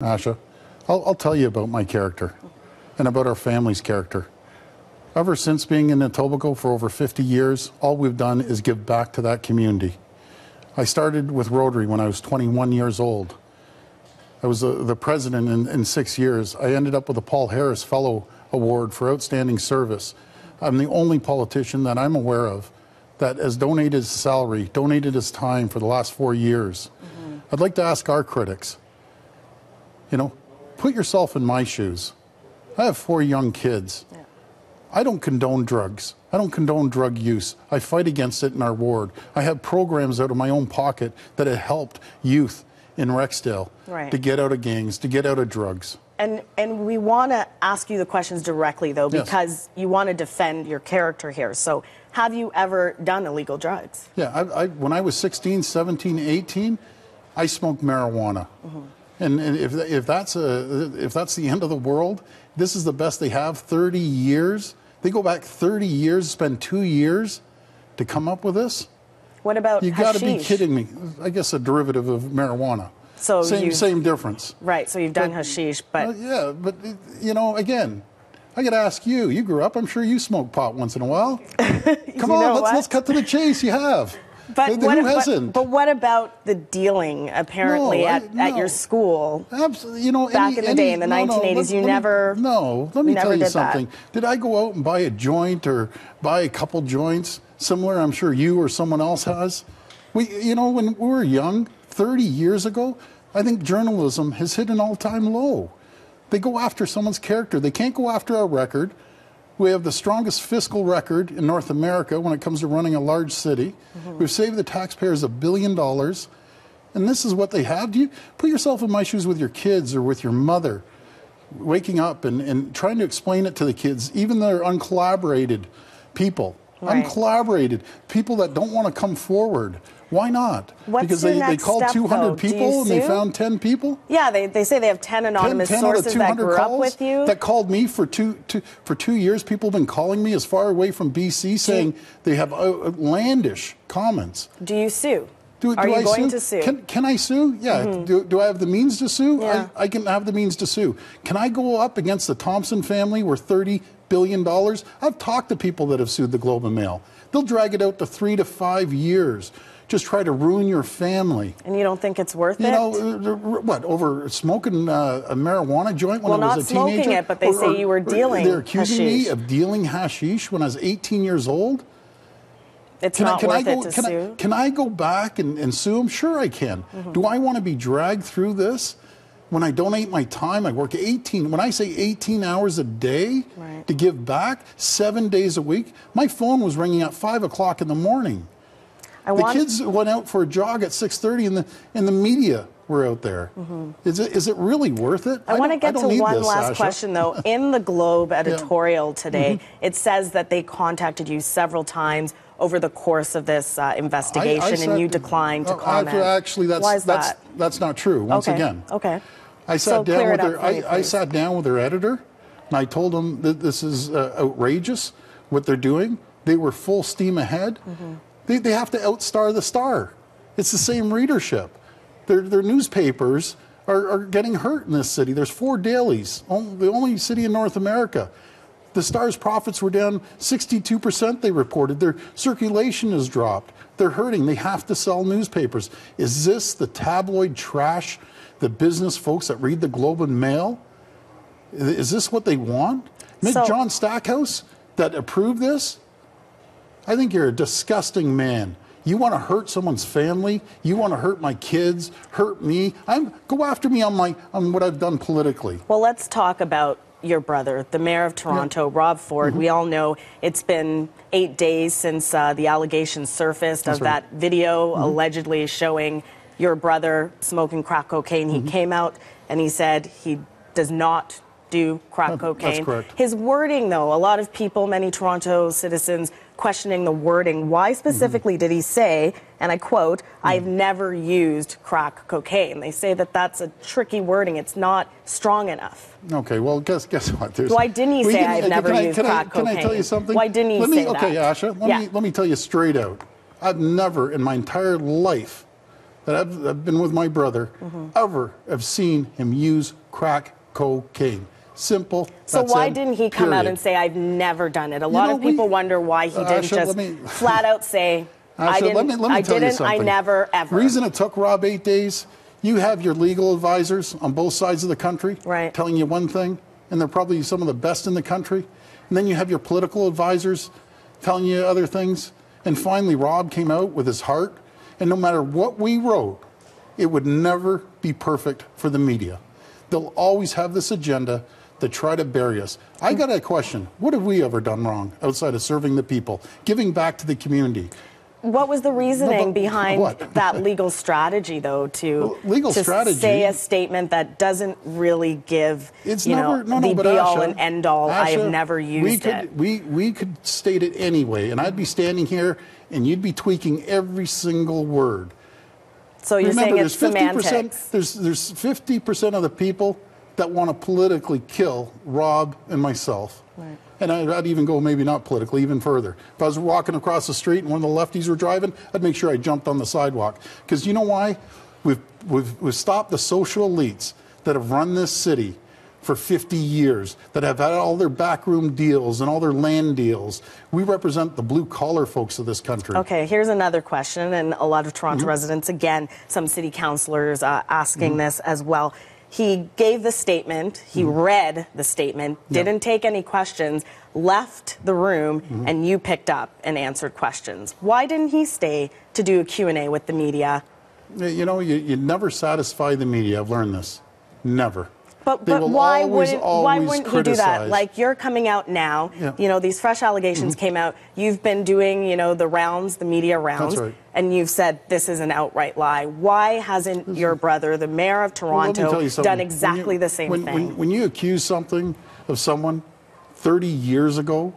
Asha, I'll tell you about my character and about our family's character. Ever since being in Etobicoke for over 50 years, all we've done is give back to that community. I started with Rotary when I was 21 years old. I was the president in 6 years. I ended up with a Paul Harris Fellow Award for outstanding service. I'm the only politician that I'm aware of that has donated his salary, donated his time for the last 4 years. I'd like to ask our critics, put yourself in my shoes. I have 4 young kids. Yeah. I don't condone drugs. I don't condone drug use. I fight against it in our ward. I have programs out of my own pocket that have helped youth in Rexdale to get out of gangs, to get out of drugs. And we want to ask you the questions directly, though, because you want to defend your character here. So have you ever done illegal drugs? Yeah, when I was 16, 17, 18, I smoked marijuana. And if that's the end of the world, this is the best they have. 30 years. They go back 30 years, spend 2 years to come up with this. What about You got to be kidding me. I guess a derivative of marijuana. So same difference. Right. So you've done hashish, but yeah. But again, I got to ask you. You grew up. I'm sure you smoked pot once in a while. Come on, let's cut to the chase. You have. But who hasn't? But what about the dealing, apparently, at your school? Absolutely. Back in the day, in the 1980s, you never... No, let me tell you something. Did I go out and buy a joint or buy a couple joints? Similar, I'm sure you or someone else has. When we were young, 30 years ago, I think journalism has hit an all-time low. They go after someone's character. They can't go after our record. We have the strongest fiscal record in North America when it comes to running a large city. We've saved the taxpayers $1 billion. And this is what they have. Do you put yourself in my shoes with your kids or with your mother, waking up and trying to explain it to the kids, even they're uncollaborated people, uncollaborated people that don't want to come forward. Why not? Because they called 200 people and they found 10 people? Yeah, they say they have 10 anonymous sources that grew up with you. That called me for 2 years. People have been calling me as far away from BC saying they have outlandish comments. Do you sue? Are you going to sue? Can I sue? Yeah. Do I have the means to sue? Yeah. I can have the means to sue. Can I go up against the Thompson family worth $30 billion? I've talked to people that have sued the Globe and Mail. They'll drag it out to 3 to 5 years. Just try to ruin your family. And you don't think it's worth it? What, over smoking a marijuana joint when I was a teenager? Well, not smoking it, but they say you were dealing They're accusing me of dealing hashish when I was 18 years old? It's not worth it to sue? Can I go back and sue them? Sure I can. Do I want to be dragged through this? When I donate my time, I work 18, when I say 18 hours a day to give back, 7 days a week, my phone was ringing at 5 o'clock in the morning. The kids went out for a jog at 6:30 and the media were out there. Is it really worth it? I want to get to one last question, though. In the Globe editorial today, it says that they contacted you several times over the course of this investigation, and you declined to comment. Actually, that's not true, once again. Okay. I sat down with their editor, and I told them that this is outrageous, what they're doing. They were full steam ahead. They have to outstar the star. It's the same readership. Their newspapers are getting hurt in this city. There's 4 dailies, the only city in North America. The Star's profits were down 62%, they reported. Their circulation has dropped. They're hurting. They have to sell newspapers. Is this the tabloid trash, the business folks that read the Globe and Mail? Is this what they want? John Stackhouse that approved this? I think you're a disgusting man. You want to hurt someone's family. You want to hurt my kids, hurt me. Go after me on what I've done politically. Well, let's talk about your brother, the mayor of Toronto, Rob Ford. We all know it's been 8 days since the allegations surfaced of that video allegedly showing your brother smoking crack cocaine. He came out and he said he does not do crack cocaine. That's correct. His wording, though, a lot of people, many Toronto citizens, questioning the wording. Why specifically did he say, and I quote, "I've never used crack cocaine"? They say that that's a tricky wording. It's not strong enough. Okay, well, guess what? Why didn't he say, "I've never used crack cocaine"? Can I tell you something? Why didn't he say that? Okay, Asha, let me tell you straight out. I've never in my entire life that I've been with my brother ever have seen him use crack cocaine. Simple. So why didn't he come out and say, I've never done it? A lot of people wonder why he didn't just flat out say, I never, ever. The reason it took Rob 8 days, you have your legal advisors on both sides of the country telling you one thing, and they're probably some of the best in the country. And then you have your political advisors telling you other things. And finally, Rob came out with his heart. And no matter what we wrote, it would never be perfect for the media. They'll always have this agenda to try to bury us. I got a question. What have we ever done wrong outside of serving the people, giving back to the community? What was the reasoning behind that legal strategy, though, to say a statement that doesn't really give the be-all and end-all, I have never used it? We could state it anyway, and I'd be standing here, and you'd be tweaking every single word. So you're saying it's semantics? There's 50% of the people that want to politically kill Rob and myself. Right. And I'd even go maybe not politically, even further. If I was walking across the street and one of the lefties were driving, I'd make sure I jumped on the sidewalk. Because you know why? We've stopped the social elites that have run this city for 50 years, that have had all their backroom deals and all their land deals. We represent the blue-collar folks of this country. Okay, here's another question, and a lot of Toronto residents, again, some city councillors asking this as well. He gave the statement, he read the statement, didn't take any questions, left the room, and you picked up and answered questions. Why didn't he stay to do a Q&A with the media? You know, you never satisfy the media. I've learned this. Never. But why wouldn't he do that? Like, you're coming out now, you know, these fresh allegations came out. You've been doing, you know, the rounds, the media rounds. That's right. And you've said this is an outright lie. Why hasn't your brother, the mayor of Toronto, done exactly the same thing? When you accuse something of someone 30 years ago,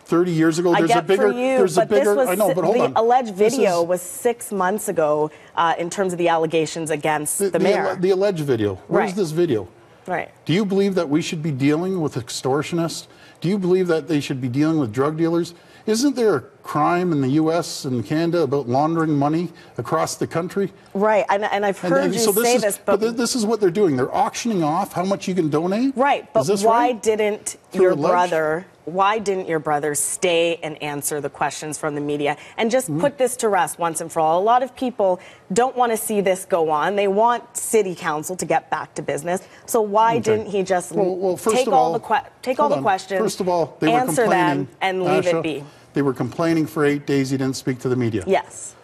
there's a bigger, I know, but hold on. The alleged video was 6 months ago in terms of the allegations against the mayor. The alleged video. Where's this video? Right. Do you believe that we should be dealing with extortionists? Do you believe that they should be dealing with drug dealers? Isn't there a crime in the U.S. and Canada about laundering money across the country? Right, and I've heard you say this, but this is what they're doing. They're auctioning off how much you can donate. Right, but why didn't your brother stay and answer the questions from the media and just put this to rest once and for all? A lot of people don't want to see this go on. They want City Council to get back to business. So why didn't he just take all the questions, first of all, they answer them, and leave it be? They were complaining for 8 days he didn't speak to the media. Yes.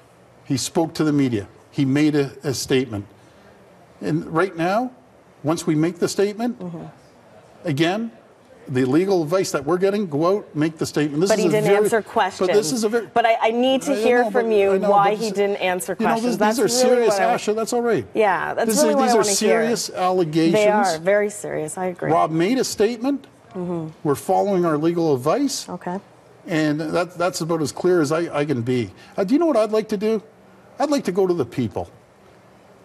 He spoke to the media. He made a statement. And right now, once we make the statement, again, the legal advice that we're getting, go out, make the statement. But he didn't answer questions. But I need to hear from you why he didn't answer questions. These are serious, Asha. That's all right. Yeah, that's really what I want to hear. These are serious allegations. They are very serious. I agree. Rob made a statement. We're following our legal advice. Okay. And that's about as clear as I can be. Do you know what I'd like to do? I'd like to go to the people.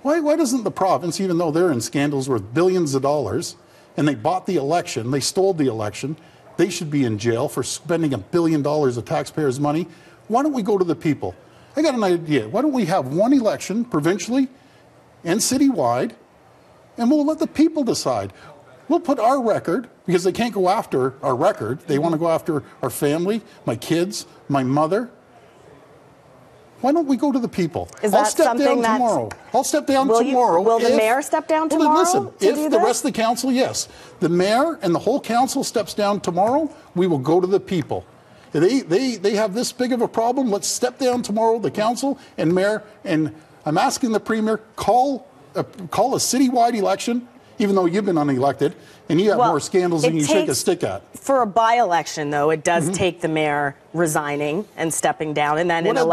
Why doesn't the province, even though they're in scandals worth billions of dollars, and they bought the election, they stole the election, they should be in jail for spending $1 billion of taxpayers' money. Why don't we go to the people? I got an idea. Why don't we have one election provincially and citywide, and we'll let the people decide. We'll put our record, because they can't go after our record. They want to go after our family, my kids, my mother. Why don't we go to the people? I'll step down tomorrow. I'll step down tomorrow. Will the mayor step down tomorrow? Listen, if the rest of the council, yes. The mayor and the whole council steps down tomorrow, we will go to the people. They have this big of a problem. Let's step down tomorrow, the council and mayor. And I'm asking the premier, call a citywide election, even though you've been unelected, and you have more scandals than you shake a stick at. For a by-election, though, it does take the mayor resigning and stepping down, and then a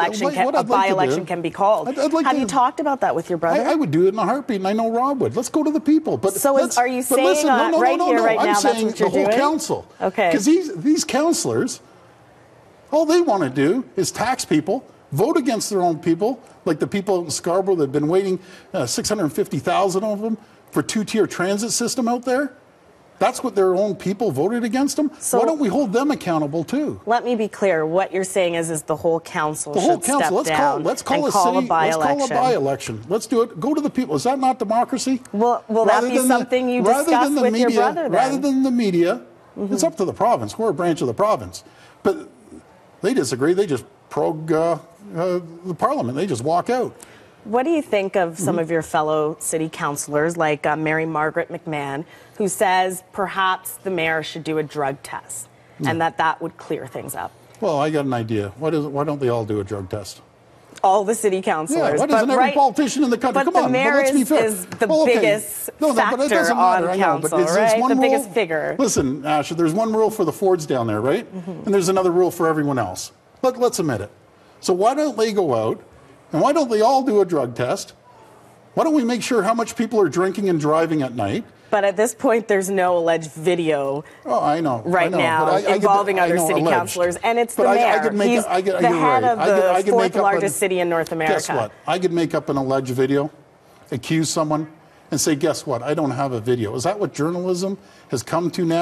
by-election can be called. Have you talked about that with your brother? I would do it in a heartbeat, and I know Rob would. Let's go to the people. But are you saying right now I'm that's saying what you're the whole doing? council. Okay. Because these councillors, all they want to do is tax people, vote against their own people, like the people in Scarborough that have been waiting, 650,000 of them, for two-tier transit system out there. That's what their own people voted against them. So why don't we hold them accountable too? Let me be clear. What you're saying is the whole council should step down let's call a by-election. Let's do it. Go to the people. Is that not democracy? Will that be something you discuss with your brother then? Rather than the media, it's up to the province. We're a branch of the province. But they disagree. They just prog the parliament. They just walk out. What do you think of some of your fellow city councillors, like Mary Margaret McMahon, who says perhaps the mayor should do a drug test and that would clear things up? Well, I got an idea. Why don't they all do a drug test? All the city councillors. Yeah, why doesn't every politician in the country? But Come the on, mayor let's be fair. is the biggest factor on council, right? The biggest figure. Listen, Asha, there's one rule for the Fords down there, right? And there's another rule for everyone else. Let's admit it. So why don't they go out, and why don't they all do a drug test? Why don't we make sure how much people are drinking and driving at night? But at this point, there's no alleged video right now involving other city councillors, and it's the mayor. He's the head of the fourth largest city in North America. Guess what? I could make up an alleged video, accuse someone, and say, guess what? I don't have a video. Is that what journalism has come to now?